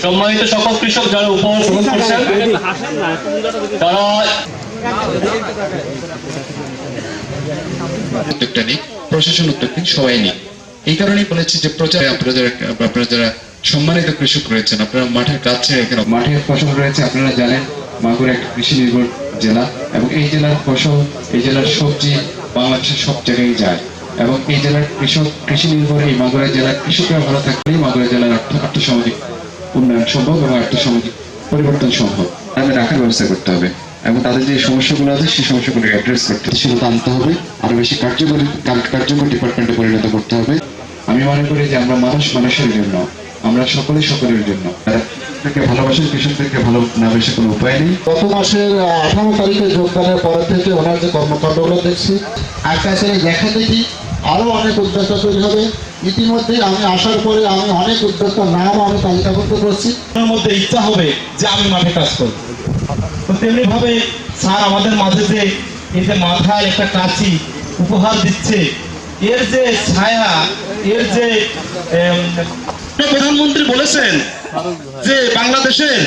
সম্মানিত সকল কৃষক যারা উপহার গ্রহণ করছেন, তারা উদ্যোগটা নিক, প্রশাসন উদ্যোগ নিক, সবাই নিক। এই কারণেই বলেছি যে প্রচারে আপনারা যারা সম্মানিত কৃষক রয়েছেন, আপনারা মাঠের কাজ ছেড়ে এখানে মাঠের ফসল রয়েছে। আপনারা জানেন মাগুরা একটা কৃষি নির্ভর জেলা, এবং এই জেলার ফসল, এই জেলার সবজি বাংলাদেশের সব জায়গায় যায়, এবং এই জেলার কৃষি নির্ভর এই মাগুরা জেলার কৃষকরা ভালো থাকলেই মাগুরা জেলার আর্থসামাজিক উন্নয়ন সম্ভব এবং আর্থসামাজিক পরিবর্তন সম্ভব। আমাদের রাখার ব্যবস্থা করতে হবে এবং তাদের যে সমস্যাগুলো আছে সেই সমস্যাগুলো অ্যাড্রেস করতে সেগুলো আনতে হবে, আরো বেশি কার্যকর ডিপার্টমেন্টে পরিণত করতে হবে। আমি মনে করি যে আমরা মানুষের জন্য, আমরা সকলের জন্য, থেকে ভালোবাসেন কৃষকদেরকে ভালো না বেশি কোনো উপায় নেই। গত মাসের 18 তারিখে যোগদানের পর থেকে ওনার যে কর্মকাণ্ডগুলো দেখছি, আকাশে দেখা দেখি আরো অনেক উদ্যোক্তা তৈরি হবে। ইতিমধ্যে আমি আসার পরে আমি অনেক উদ্যোক্তার নাম আমি তালিকাভুক্ত করছি। ওনার মধ্যে ইচ্ছা হবে যে আমি মাঠে কাজ করব। তো তেমনি ভাবে স্যার আমাদের মাঝে যে এই যে মাথায় একটা কাঁচি উপহার দিচ্ছে, এর যে ছায়া, এর যে প্রধানমন্ত্রী বলেছেন যে বাংলাদেশের